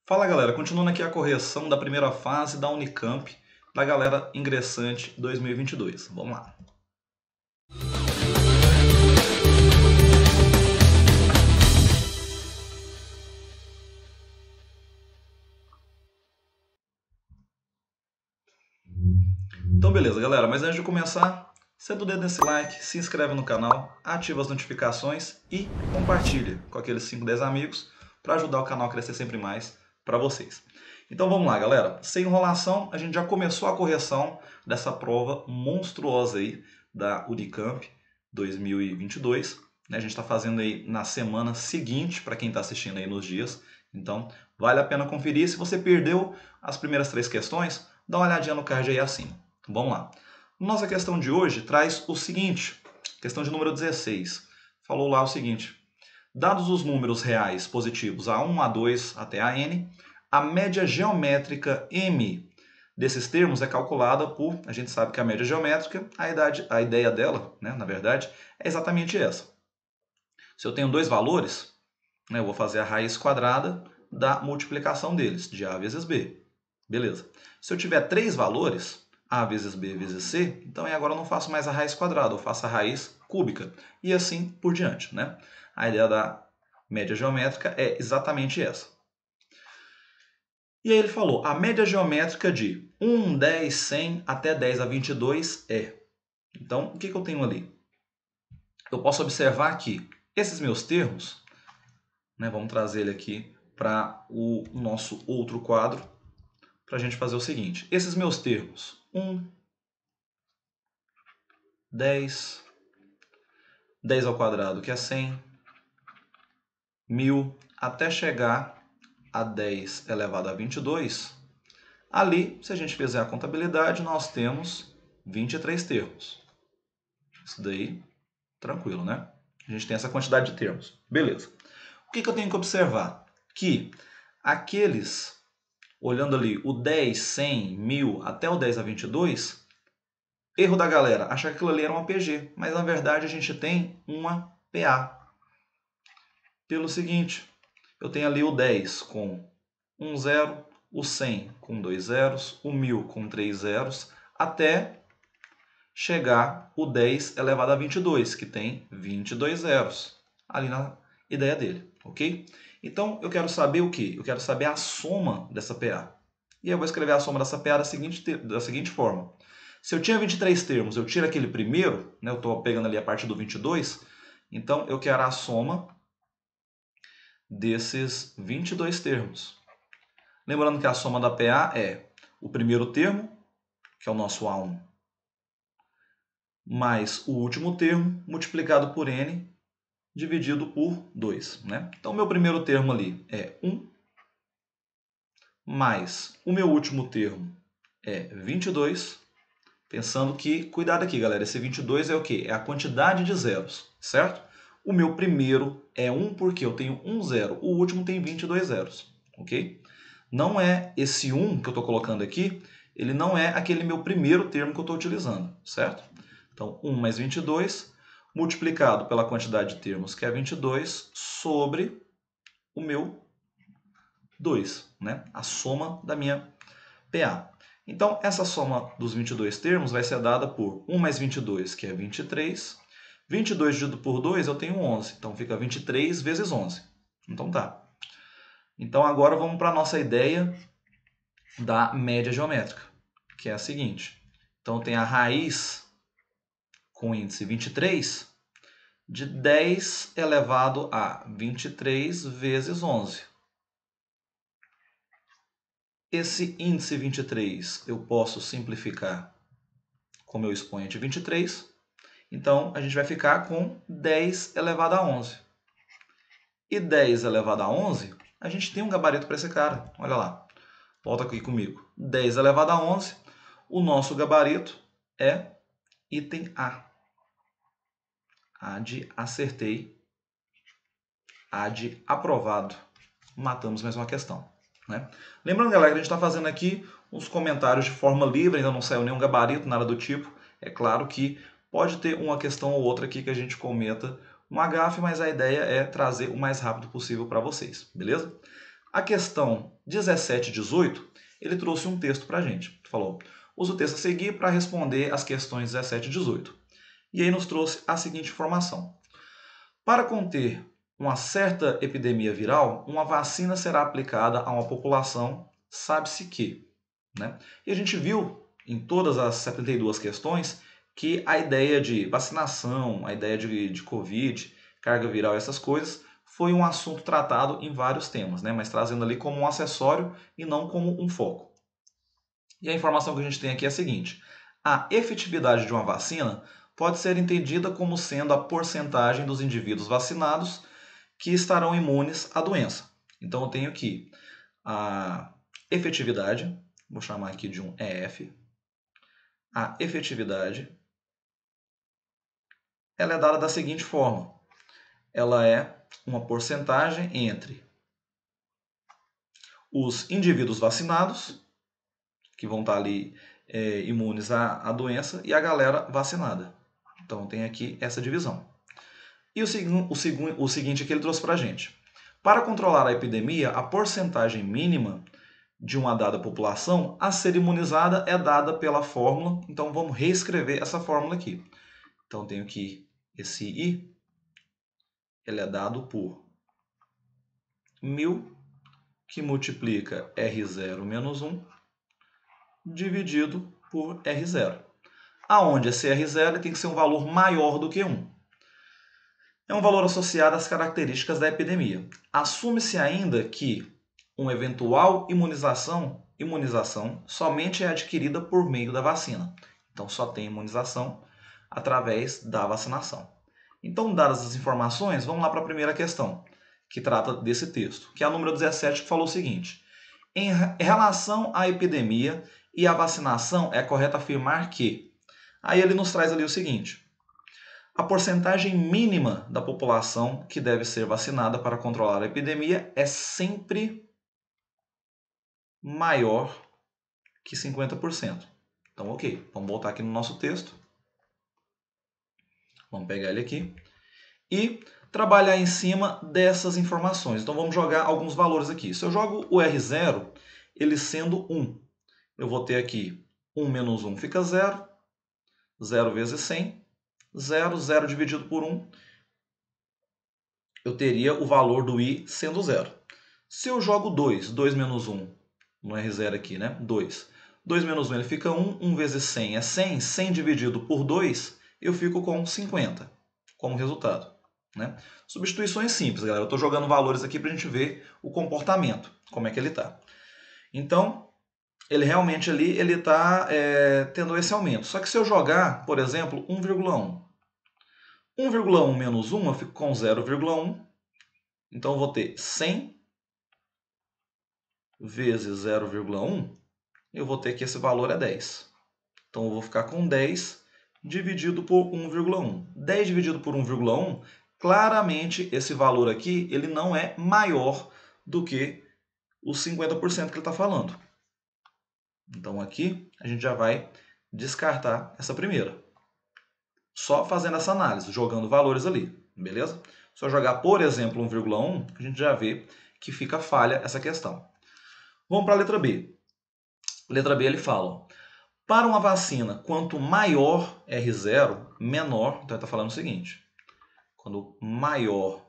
Fala galera, continuando aqui a correção da primeira fase da Unicamp da galera ingressante 2022. Vamos lá. Então beleza galera, mas antes de começar, senta o dedo nesse like, se inscreve no canal, ativa as notificações e compartilha com aqueles 5, 10 amigos para ajudar o canal a crescer sempre mais para vocês. Então vamos lá galera, sem enrolação, a gente já começou a correção dessa prova monstruosa aí da Unicamp 2022. A gente está fazendo aí na semana seguinte, para quem está assistindo aí nos dias. Então vale a pena conferir. Se você perdeu as primeiras 3 questões, dá uma olhadinha no card aí acima. Vamos lá. Nossa questão de hoje traz o seguinte, questão de número 16. Falou lá o seguinte: dados os números reais positivos A1, A2 até a n, a média geométrica m desses termos é calculada por, a gente sabe que a média geométrica, a ideia dela, né, na verdade, é exatamente essa. Se eu tenho 2 valores, né, eu vou fazer a raiz quadrada da multiplicação deles, de A vezes B. Beleza. Se eu tiver 3 valores, A vezes B vezes C, então agora eu não faço mais a raiz quadrada, eu faço a raiz cúbica. E assim por diante, né? A ideia da média geométrica é exatamente essa. E aí ele falou, a média geométrica de 1, 10, 100 até 10 a 22 é. Então, o que eu tenho ali? Eu posso observar que esses meus termos, né, vamos trazer ele aqui para o nosso outro quadro, para a gente fazer o seguinte. Esses meus termos, 1, 10, 10 ao quadrado, que é 100, 1000, até chegar a 10 elevado a 22, ali, se a gente fizer a contabilidade, nós temos 23 termos. Isso daí, tranquilo, né? A gente tem essa quantidade de termos. Beleza. O que eu tenho que observar? Que aqueles, olhando ali, o 10, 100, 1000 até o 10 a 22, erro da galera, achar que aquilo ali era uma PG, mas na verdade a gente tem uma PA. Pelo seguinte, eu tenho ali o 10 com 1 zero, o 100 com 2 zeros, o 1000 com 3 zeros, até chegar o 10 elevado a 22, que tem 22 zeros, ali na ideia dele, ok? Então, eu quero saber o quê? Eu quero saber a soma dessa PA. E eu vou escrever a soma dessa PA da seguinte forma. Se eu tinha 23 termos, eu tiro aquele primeiro, né, eu estou pegando ali a parte do 22, então eu quero a soma desses 22 termos. Lembrando que a soma da PA é o primeiro termo, que é o nosso A1, mais o último termo multiplicado por n dividido por 2. Né? Então, o meu primeiro termo ali é 1, mais o meu último termo é 22. Pensando que, cuidado aqui, galera, esse 22 é o quê? É a quantidade de zeros, certo? O meu primeiro é 1 porque eu tenho 1 zero, o último tem 22 zeros, ok? Não é esse 1 que eu estou colocando aqui, ele não é aquele meu primeiro termo que eu estou utilizando, certo? Então, 1 mais 22, multiplicado pela quantidade de termos, que é 22, sobre o meu 2, né? A soma da minha PA. Então, essa soma dos 22 termos vai ser dada por 1 mais 22, que é 23. 22 dividido por 2, eu tenho 11. Então, fica 23 vezes 11. Então, tá. Então, agora vamos para a nossa ideia da média geométrica, que é a seguinte. Então, tem a raiz com índice 23 de 10 elevado a 23 vezes 11. Esse índice 23 eu posso simplificar com meu expoente 23. Então, a gente vai ficar com 10 elevado a 11. E 10 elevado a 11, a gente tem um gabarito para esse cara. Olha lá. Volta aqui comigo. 10 elevado a 11, o nosso gabarito é item A. A de acertei. A de aprovado. Matamos mais uma questão. Né? Lembrando, galera, que a gente está fazendo aqui uns comentários de forma livre, ainda não saiu nenhum gabarito, nada do tipo. É claro que pode ter uma questão ou outra aqui que a gente cometa uma gafe, mas a ideia é trazer o mais rápido possível para vocês, beleza? A questão 17 e 18, ele trouxe um texto para a gente. Falou, usa o texto a seguir para responder as questões 17 e 18. E aí nos trouxe a seguinte informação. Para conter uma certa epidemia viral, uma vacina será aplicada a uma população, sabe-se que. Né? E a gente viu em todas as 72 questões que a ideia de vacinação, a ideia de Covid, carga viral, essas coisas, foi um assunto tratado em vários temas, né? Mas trazendo ali como um acessório e não como um foco. E a informação que a gente tem aqui é a seguinte: a efetividade de uma vacina pode ser entendida como sendo a porcentagem dos indivíduos vacinados que estarão imunes à doença. Então eu tenho aqui a efetividade, vou chamar aqui de um EF. A efetividade, ela é dada da seguinte forma: ela é uma porcentagem entre os indivíduos vacinados, que vão estar ali imunes à doença, e a galera vacinada. Então tem aqui essa divisão. E o seguinte que ele trouxe para a gente. Para controlar a epidemia, a porcentagem mínima de uma dada população a ser imunizada é dada pela fórmula. Então vamos reescrever essa fórmula aqui. Então tenho que esse I, ele é dado por 1000, que multiplica R0 menos 1, dividido por R0. Aonde esse R0 tem que ser um valor maior do que 1. É um valor associado às características da epidemia. Assume-se ainda que uma eventual imunização somente é adquirida por meio da vacina. Então só tem imunização através da vacinação. Então, dadas as informações, vamos lá para a primeira questão, que trata desse texto, que é a número 17, que falou o seguinte: em relação à epidemia e à vacinação, é correto afirmar que... Aí ele nos traz ali o seguinte: a porcentagem mínima da população que deve ser vacinada para controlar a epidemia é sempre maior que 50%. Então, ok, vamos voltar aqui no nosso texto. Vamos pegar ele aqui e trabalhar em cima dessas informações. Então vamos jogar alguns valores aqui. Se eu jogo o R0, ele sendo 1, eu vou ter aqui 1 menos 1 fica 0, 0 vezes 100, 0, 0 dividido por 1, eu teria o valor do I sendo 0. Se eu jogo 2, 2 menos 1, no R0 aqui, né? 2. 2 menos 1 ele fica 1, 1 vezes 100 é 100, 100 dividido por 2, eu fico com 50 como resultado. Né? Substituições simples, galera. Eu estou jogando valores aqui para a gente ver o comportamento, como é que ele está. Então, ele realmente ali ele está tendo esse aumento. Só que se eu jogar, por exemplo, 1,1. 1,1 menos 1, eu fico com 0,1. Então, eu vou ter 100 vezes 0,1. Eu vou ter que esse valor é 10. Então, eu vou ficar com 10 dividido por 1,1. 10 dividido por 1,1, claramente esse valor aqui ele não é maior do que os 50% que ele está falando. Então aqui a gente já vai descartar essa primeira. Só fazendo essa análise, jogando valores ali, beleza? Se eu jogar, por exemplo, 1,1, a gente já vê que fica falha essa questão. Vamos para a letra B. Letra B ele fala: para uma vacina, quanto maior R0, menor, então ele está falando o seguinte: quando maior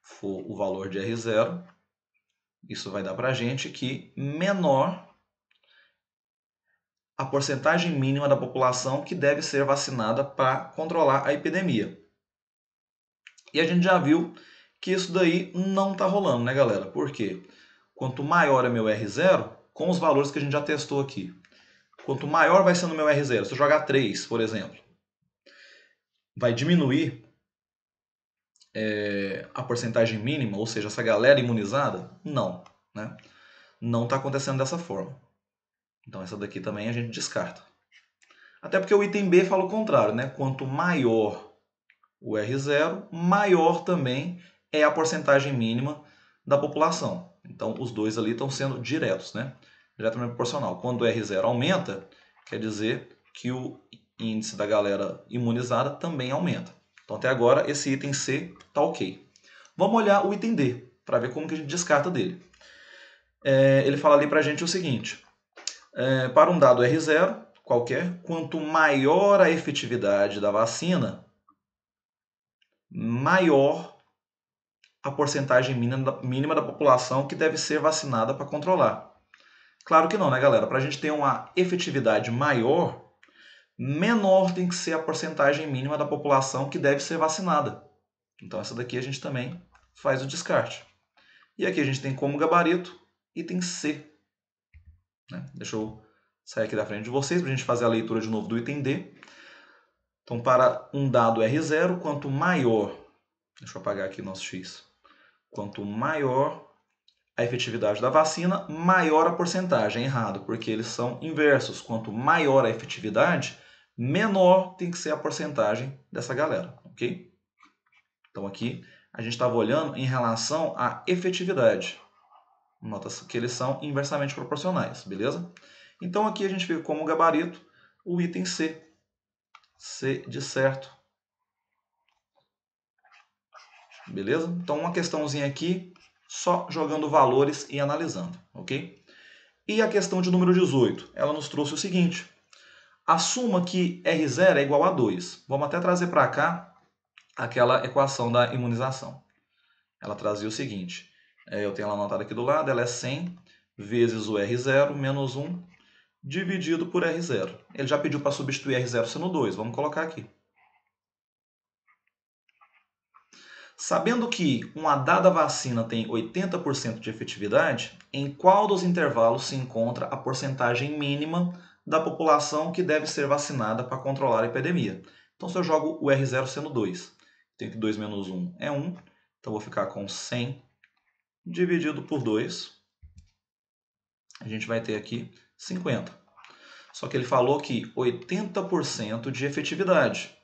for o valor de R0, isso vai dar para a gente que menor a porcentagem mínima da população que deve ser vacinada para controlar a epidemia. E a gente já viu que isso daí não está rolando, né, galera? Por quê? Quanto maior é meu R0, com os valores que a gente já testou aqui, quanto maior vai sendo meu R0, se eu jogar 3, por exemplo, vai diminuir a porcentagem mínima, ou seja, essa galera imunizada? Não, né? Não está acontecendo dessa forma. Então essa daqui também a gente descarta. Até porque o item B fala o contrário, né? Quanto maior o R0, maior também é a porcentagem mínima da população. Então os dois ali estão sendo diretos, né? Diretamente proporcional. Quando o R0 aumenta, quer dizer que o índice da galera imunizada também aumenta. Então até agora esse item C está ok. Vamos olhar o item D, para ver como que a gente descarta dele. Ele fala ali para a gente o seguinte, para um dado R0, qualquer, quanto maior a efetividade da vacina, maior a porcentagem mínima da população que deve ser vacinada para controlar. Claro que não, né, galera? Para a gente ter uma efetividade maior, menor tem que ser a porcentagem mínima da população que deve ser vacinada. Então essa daqui a gente também faz o descarte. E aqui a gente tem como gabarito item C. Né? Deixa eu sair aqui da frente de vocês para a gente fazer a leitura de novo do item D. Então, para um dado R0, quanto maior, deixa eu apagar aqui o nosso X, quanto maior a efetividade da vacina, maior a porcentagem. Errado, porque eles são inversos. Quanto maior a efetividade, menor tem que ser a porcentagem dessa galera, ok? Então aqui a gente estava olhando em relação à efetividade. Nota que eles são inversamente proporcionais, beleza? Então aqui a gente fica como gabarito o item C. C de certo. Beleza? Então uma questãozinha aqui, só jogando valores e analisando, ok? E a questão de número 18, ela nos trouxe o seguinte. Assuma que R0 é igual a 2. Vamos até trazer para cá aquela equação da imunização. Ela trazia o seguinte, eu tenho ela anotada aqui do lado, ela é 100 vezes o R0 menos 1 dividido por R0. Ele já pediu para substituir R0 sendo 2, vamos colocar aqui. Sabendo que uma dada vacina tem 80% de efetividade, em qual dos intervalos se encontra a porcentagem mínima da população que deve ser vacinada para controlar a epidemia? Então, se eu jogo o R0 sendo 2, tenho que 2 menos 1 é 1, então vou ficar com 100 dividido por 2, a gente vai ter aqui 50. Só que ele falou que 80% de efetividade.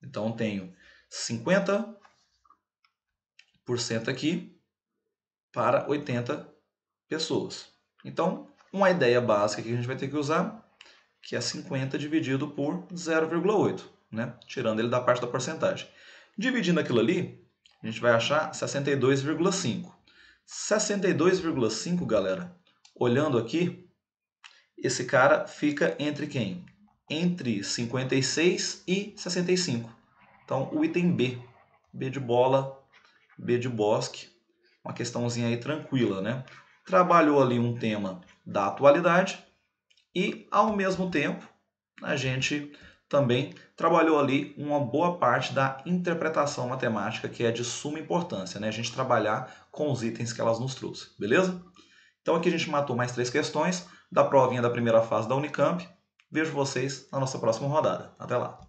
Então, eu tenho 50% aqui para 80 pessoas. Então, uma ideia básica que a gente vai ter que usar, que é 50 dividido por 0,8, né? Tirando ele da parte da porcentagem. Dividindo aquilo ali, a gente vai achar 62,5. 62,5, galera, olhando aqui, esse cara fica entre quem? Entre 56 e 65. Então, o item B. B de bola, B de bosque. Uma questãozinha aí tranquila, né? Trabalhou ali um tema da atualidade e, ao mesmo tempo, a gente também trabalhou ali uma boa parte da interpretação matemática, que é de suma importância, né? A gente trabalhar com os itens que elas nos trouxeram, beleza? Então aqui a gente matou mais 3 questões da provinha da primeira fase da Unicamp. Vejo vocês na nossa próxima rodada. Até lá!